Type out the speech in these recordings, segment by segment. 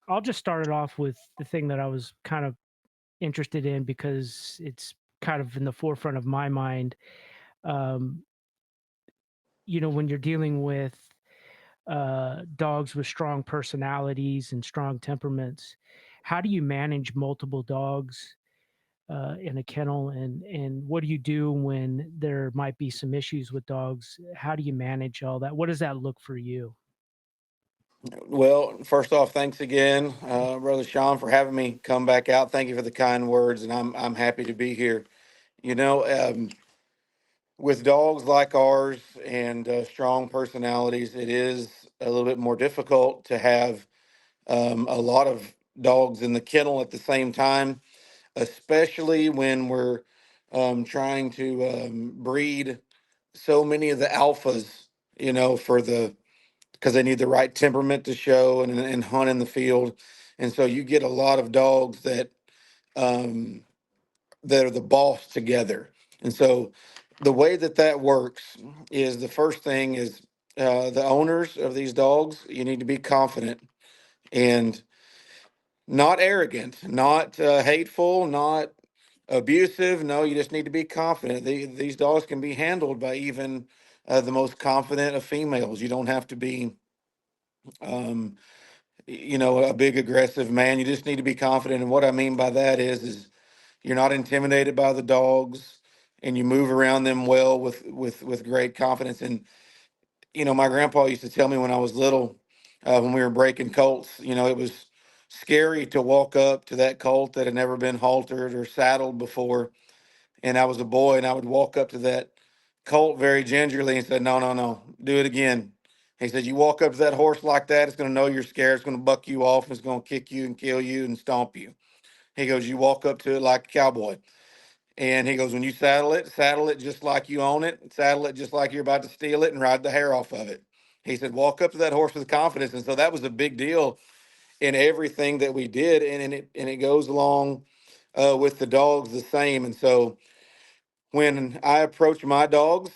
I'll just start it off with the thing that I was kind of interested in because it's kind of in the forefront of my mind. Um, when you're dealing with dogs with strong personalities and strong temperaments, how do you manage multiple dogs in a kennel, and what do you do when there might be some issues with dogs? How do you manage all that? What does that look for you? Well, first off, thanks again, Brother Sean, for having me come back out. Thank you for the kind words, and I'm happy to be here. You know, with dogs like ours and strong personalities, it is a little bit more difficult to have a lot of dogs in the kennel at the same time, especially when we're trying to breed so many of the alphas. For the because they need the right temperament to show and hunt in the field. And so you get a lot of dogs um, that are the boss together. And so the way that works is the first thing is the owners of these dogs, you need to be confident and not arrogant, not hateful, not abusive. No, you just need to be confident. These dogs can be handled by even the most confident of females. You don't have to be um, a big aggressive man. You just need to be confident. And what I mean by that is you're not intimidated by the dogs, and you move around them well with great confidence. And my grandpa used to tell me when I was little, when we were breaking colts, it was scary to walk up to that colt that had never been haltered or saddled before. And I was a boy, and I would walk up to that colt very gingerly and said, "No, no, no, do it again." He said, "You walk up to that horse like that, it's going to know you're scared. It's going to buck you off. And it's going to kick you and kill you and stomp you." He goes, "You walk up to it like a cowboy." And he goes, "When you saddle it just like you own it, saddle it just like you're about to steal it and ride the hair off of it." He said, "Walk up to that horse with confidence." And so that was a big deal in everything that we did. And it goes along with the dogs the same. And so when I approach my dogs,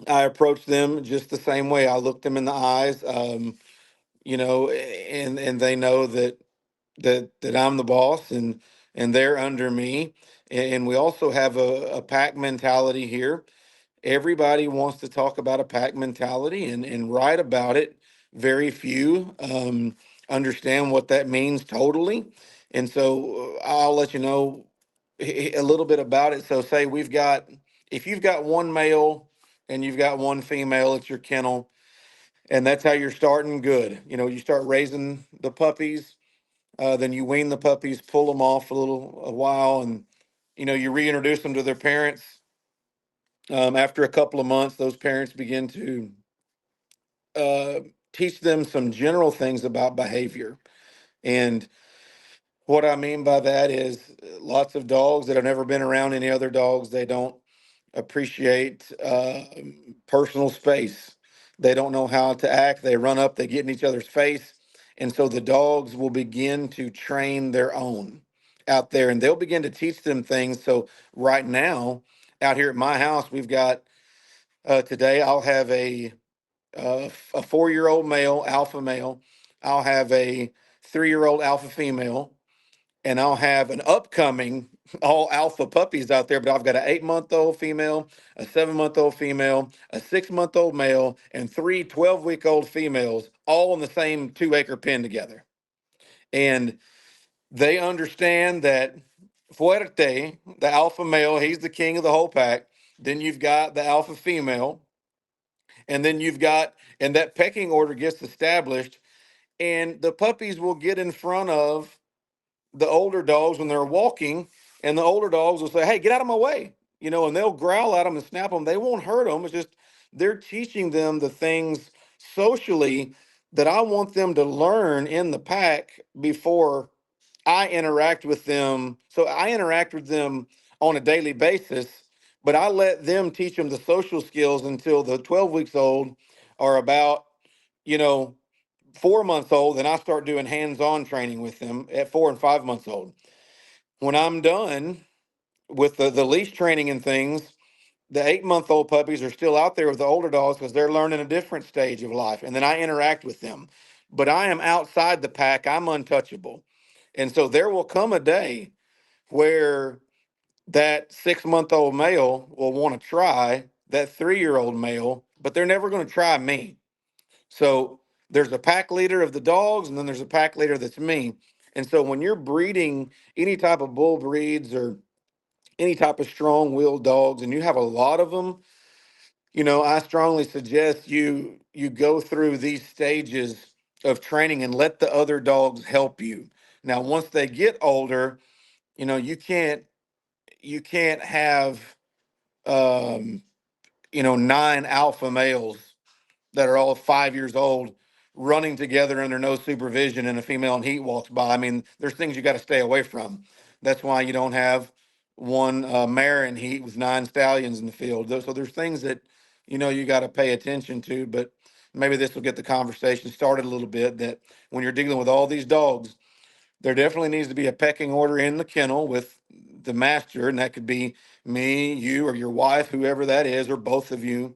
I approach them just the same way. I look them in the eyes, and they know that I'm the boss and they're under me. And we also have a pack mentality here. Everybody wants to talk about a pack mentality and write about it. Very few understand what that means totally. And so I'll let you know a little bit about it. So, say if you've got one male and you've got one female at your kennel, and that's how you're starting good. You start raising the puppies, then you wean the puppies, pull them off a while, and you reintroduce them to their parents. After a couple of months, those parents begin to uh, teach them some general things about behavior. And what I mean by that is lots of dogs that have never been around any other dogs, they don't appreciate personal space. They don't know how to act. They run up, they get in each other's face. And so the dogs will begin to train their own out there, and they'll begin to teach them things. So, right now, out here at my house, we've got today, I'll have a 4-year old male, alpha male. I'll have a 3-year old alpha female, and I'll have an upcoming all alpha puppies out there. But I've got an 8-month-old female, a 7-month-old female, a 6-month-old male, and 3 12-week-old females, all in the same 2-acre pen together. And they understand that Fuerte, the alpha male, he's the king of the whole pack. Then you've got the alpha female, and then and that pecking order gets established, and the puppies will get in front of the older dogs when they're walking, and the older dogs will say, "Hey, get out of my way," and they'll growl at them and snap them. They won't hurt them. It's just they're teaching them the things socially that I want them to learn in the pack before I interact with them. So I interact with them on a daily basis, but I let them teach them the social skills until the 12 weeks old are about, you know, 4 months old. Then I start doing hands on training with them at 4 and 5 months old. When I'm done with the leash training and things, the 8 month old puppies are still out there with the older dogs because they're learning a different stage of life. And then I interact with them. but I am outside the pack. I'm untouchable. And so there will come a day where that 6 month old male will want to try that 3 year old male, but they're never going to try me. So there's a pack leader of the dogs, and then there's a pack leader that's me. And so when you're breeding any type of bull breeds or any type of strong willed dogs, and you have a lot of them, I strongly suggest you go through these stages of training and let the other dogs help you. Now, once they get older, you can't have um, 9 alpha males that are all 5 years old running together under no supervision and a female in heat walks by. I mean, there's things you got to stay away from. That's why you don't have one mare in heat with 9 stallions in the field. So there's things that, you got to pay attention to, but maybe this will get the conversation started a little bit that when you're dealing with all these dogs, there definitely needs to be a pecking order in the kennel with the master, and that could be me, you, or your wife, whoever that is, or both of you.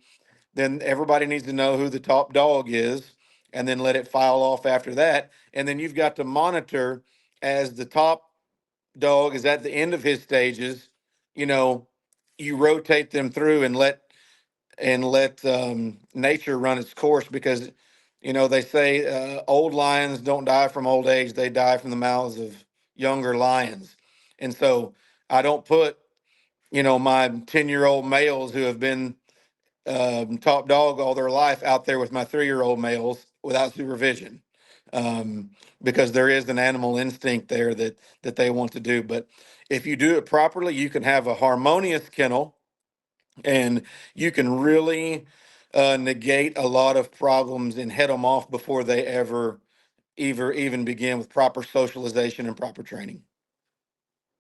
Then everybody needs to know who the top dog is, and then let it file off after that. And then you've got to monitor as the top dog is at the end of his stages. You know, you rotate them through and let nature run its course, because they say old lions don't die from old age; they die from the mouths of younger lions. And so I don't put my 10-year-old males who have been top dog all their life out there with my 3-year-old males without supervision, um, because there is an animal instinct there that they want to do. But if you do it properly, you can have a harmonious kennel, and you can really negate a lot of problems and head them off before they ever even begin with proper socialization and proper training.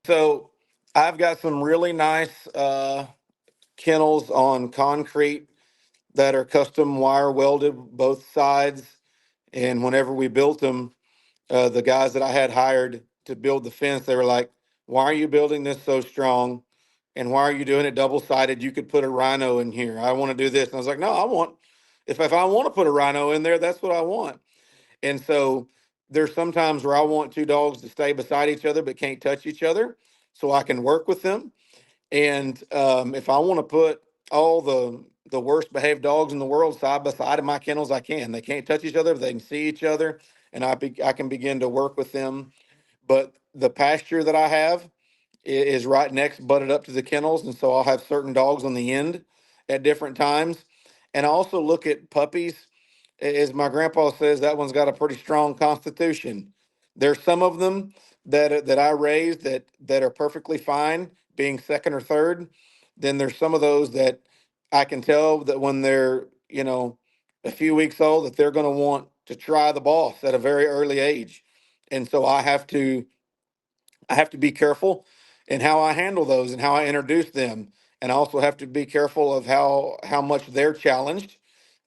So I've got some really nice kennels on concrete that are custom wire welded both sides. And whenever we built them, the guys that I had hired to build the fence, they were like, "Why are you building this so strong? And why are you doing it double sided? You could put a rhino in here. I want to do this." And I was like, "No, if I want to put a rhino in there, that's what I want." And so there's sometimes where I want two dogs to stay beside each other but can't touch each other, so I can work with them. And if I want to put all the worst behaved dogs in the world side by side in my kennels, I can. They can't touch each other, they can see each other, and I can begin to work with them. But the pasture that I have is right next, butted up to the kennels, and so I'll have certain dogs on the end at different times. And I also look at puppies. As my grandpa says, that one's got a pretty strong constitution. There's some of them that I raised that are perfectly fine being second or third. Then there's some of those that I can tell that when they're a few weeks old, that they're going to want to try the boss at a very early age. And so I have to be careful in how I handle those and how I introduce them. And I also have to be careful of how much they're challenged.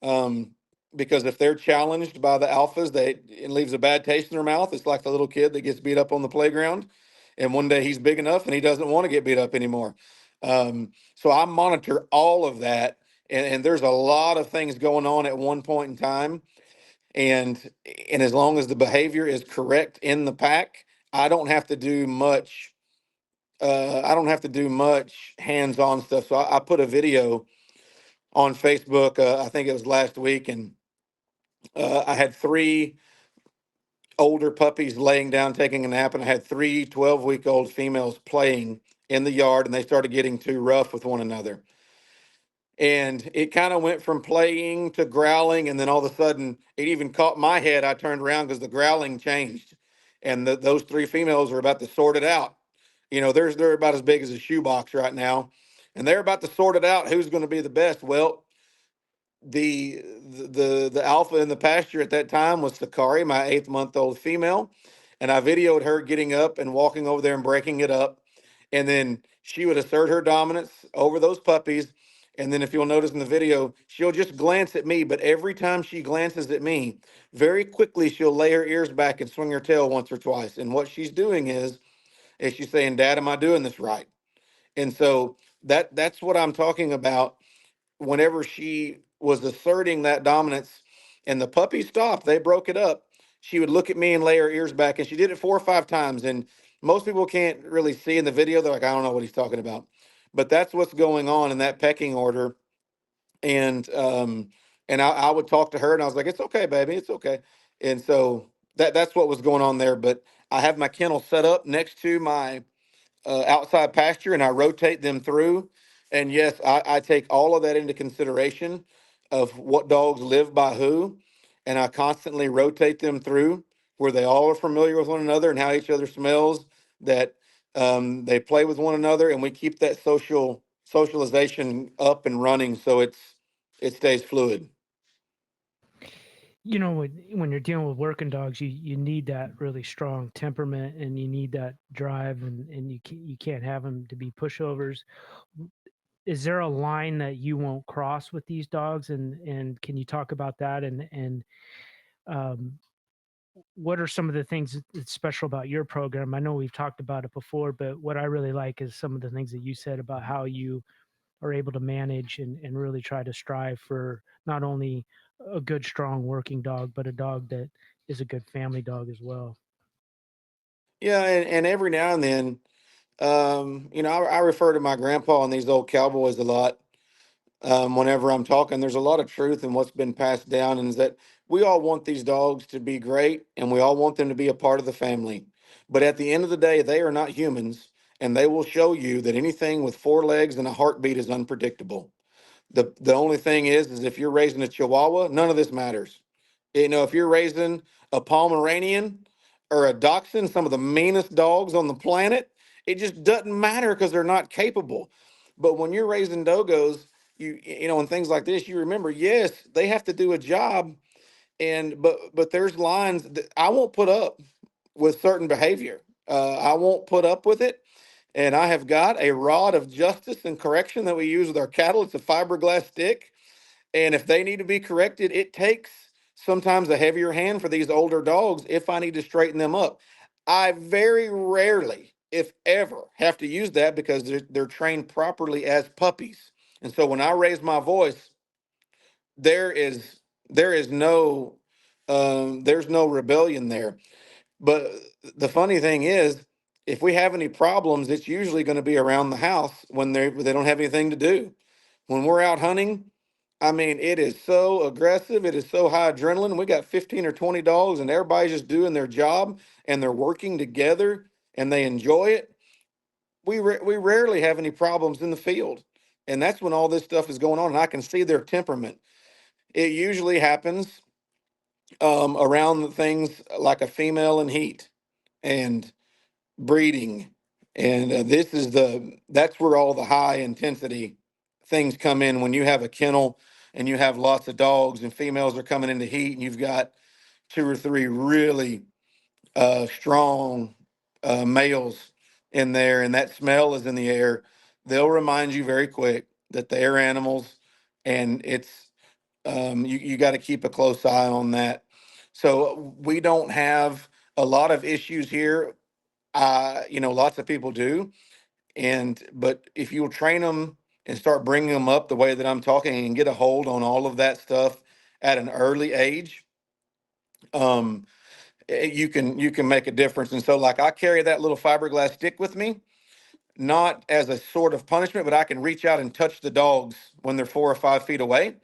Um, because if they're challenged by the alphas, it leaves a bad taste in their mouth. It's like the little kid that gets beat up on the playground, and one day he's big enough and he doesn't want to get beat up anymore. So I monitor all of that, and there's a lot of things going on at one point in time, and as long as the behavior is correct in the pack, I don't have to do much. I don't have to do much hands-on stuff. So I put a video on Facebook. I think it was last week, and I had 3 older puppies laying down taking a nap, and I had 3 12-week-old females playing in the yard, and they started getting too rough with one another. And it kind of went from playing to growling, and then all of a sudden it even caught my head. I turned around because the growling changed, and those 3 females are about to sort it out. They're about as big as a shoebox right now, and they're about to sort it out who's going to be the best. Well, the alpha in the pasture at that time was Sakari, my 8 month old female, and I videoed her getting up and walking over there and breaking it up, and then she would assert her dominance over those puppies. And then if you'll notice in the video, she'll just glance at me, but every time she glances at me, very quickly she'll lay her ears back and swing her tail once or twice. And what she's doing is she's saying, "Dad, am I doing this right?" And so that's what I'm talking about. Whenever she was asserting that dominance and the puppy stopped, they broke it up. she would look at me and lay her ears back, and she did it 4 or 5 times. And most people can't really see in the video. They're like, I don't know what he's talking about, but that's what's going on in that pecking order. And I would talk to her, and I was like, it's okay, baby, it's okay. And so that's what was going on there. But I have my kennel set up next to my outside pasture, and I rotate them through. And yes, I take all of that into consideration of what dogs live by who, and I constantly rotate them through where they all are familiar with one another and how each other smells. That they play with one another, and we keep that socialization up and running, so it stays fluid. You know, when you're dealing with working dogs, you need that really strong temperament, and you need that drive, and you can't have them to be pushovers. Is there a line that you won't cross with these dogs, and can you talk about that, and um, what are some of the things that's special about your program? I know we've talked about it before, but what I really like is some of the things that you said about how you are able to manage and really try to strive for not only a good, strong working dog, but a dog that is a good family dog as well. Yeah, and every now and then, I refer to my grandpa and these old cowboys a lot. Whenever I'm talking, there's a lot of truth in what's been passed down, and is that we all want these dogs to be great, and we all want them to be a part of the family. But at the end of the day, they are not humans, and they will show you that anything with 4 legs and a heartbeat is unpredictable. The only thing is if you're raising a Chihuahua, none of this matters. If you're raising a Pomeranian or a Dachshund, some of the meanest dogs on the planet, it just doesn't matter because they're not capable. But when you're raising Dogos, and things like this, you remember, yes, they have to do a job, and but there's lines that I won't put up with certain behavior. I won't put up with it, and I have got a rod of justice and correction that we use with our cattle. It's a fiberglass stick. And if they need to be corrected, it takes sometimes a heavier hand for these older dogs if I need to straighten them up. I very rarely, if ever, have to use that because they're trained properly as puppies. And so when I raise my voice, there is there is no there's no rebellion there. But the funny thing is, if we have any problems, it's usually going to be around the house when they don't have anything to do. When we're out hunting, I mean, it is so aggressive. It is so high adrenaline. We got 15 or 20 dogs, and everybody's just doing their job, and they're working together, and they enjoy it. We rarely have any problems in the field, and that's when all this stuff is going on. And I can see their temperament. It usually happens around things like a female in heat and breeding, and that's where all the high intensity things come in. When you have a kennel and you have lots of dogs and females are coming into heat, and you've got 2 or 3 really strong males in there, and that smell is in the air, they'll remind you very quick that they're animals, and it's you got to keep a close eye on that. So we don't have a lot of issues here. Lots of people do, but if you'll train them and start bringing them up the way that I'm talking and get a hold on all of that stuff at an early age, um, you can make a difference. And so, like, I carry that little fiberglass stick with me, not as a sort of punishment, but I can reach out and touch the dogs when they're 4 or 5 feet away.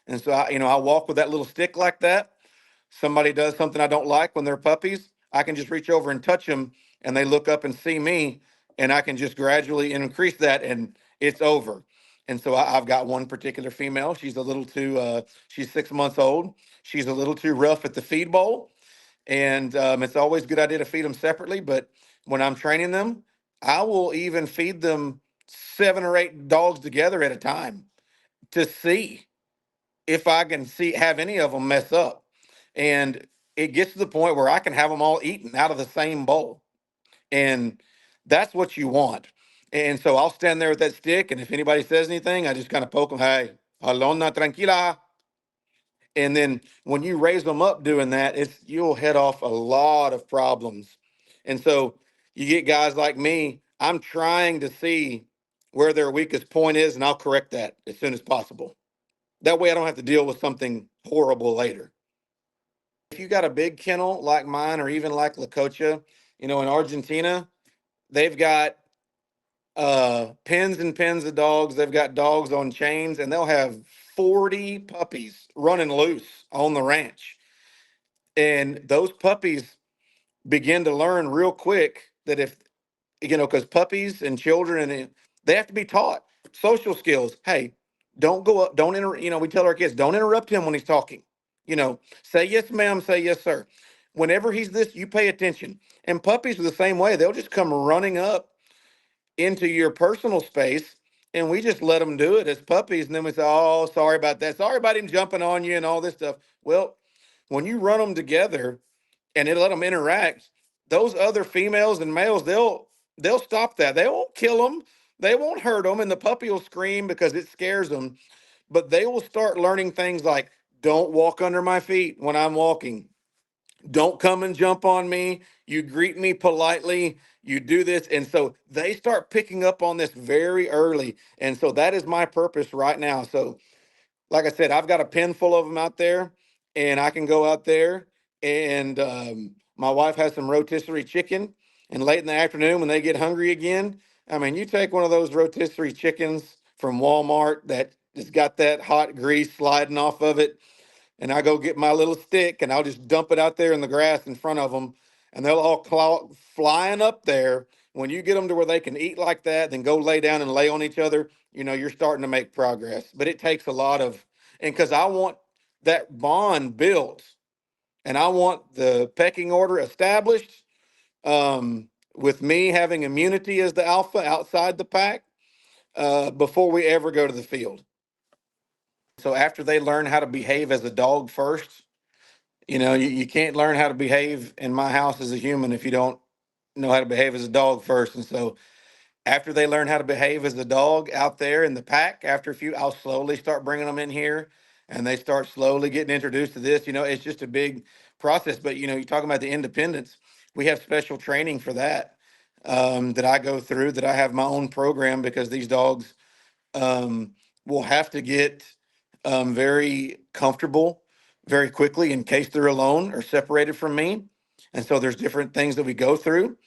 And so I walk with that little stick like that. Somebody does something I don't like when they're puppies, I can just reach over and touch them, and they look up and see me, and I can just gradually increase that, and it's over. And so I've got one particular female. She's 6 months old. She's a little too rough at the feed bowl, and it's always a good idea to feed them separately. But when I'm training them, I will even feed them 7 or 8 dogs together at a time to see if I can have any of them mess up. And it gets to the point where I can have them all eaten out of the same bowl. And that's what you want. And so I'll stand there with that stick. And if anybody says anything, I just kind of poke them. Hey, alona tranquila. And then when you raise them up doing that, you'll head off a lot of problems. And so you get guys like me, I'm trying to see where their weakest point is, and I'll correct that as soon as possible. That way I don't have to deal with something horrible later. you got a big kennel like mine or even like Lacocha, in Argentina, they've got pens and pens of dogs. They've got dogs on chains, and they'll have 40 puppies running loose on the ranch. And those puppies begin to learn real quick that if, because puppies and children, and they have to be taught social skills. Hey, don't go up, don't we tell our kids, don't interrupt him when he's talking. Say yes, ma'am, say yes, sir. Whenever he's this, you pay attention. And puppies are the same way. They'll just come running up into your personal space, and we just let them do it as puppies. And then we say, oh, sorry about that. Sorry about him jumping on you and all this stuff. Well, when you run them together and it let them interact, those other females and males, they'll stop that. They won't kill them. They won't hurt them. And the puppy will scream because it scares them. But they will start learning things like, don't walk under my feet when I'm walking. Don't come and jump on me. You greet me politely. You do this. And so they start picking up on this very early. And so that is my purpose right now. So, like I said, I've got a pen full of them out there, and I can go out there. And my wife has some rotisserie chicken. And late in the afternoon, when they get hungry again, I mean, you take one of those rotisserie chickens from Walmart that has got that hot grease sliding off of it, and I go get my little stick and I'll just dump it out there in the grass in front of them, and they'll all flying up there. When you get them to where they can eat like that, then go lay down and lay on each other, you're starting to make progress. But it takes a lot of, and because I want that bond built and I want the pecking order established, with me having immunity as the alpha outside the pack, before we ever go to the field. So after they learn how to behave as a dog first, you can't learn how to behave in my house as a human if you don't know how to behave as a dog first. And so after they learn how to behave as a dog out there in the pack, after a few, I'll slowly start bringing them in here, and they start slowly getting introduced to this. It's just a big process. But, you're talking about the independence. We have special training for that, that I go through, that I have my own program, because these dogs um, will have to get very comfortable very quickly in case they're alone or separated from me. And so there's different things that we go through.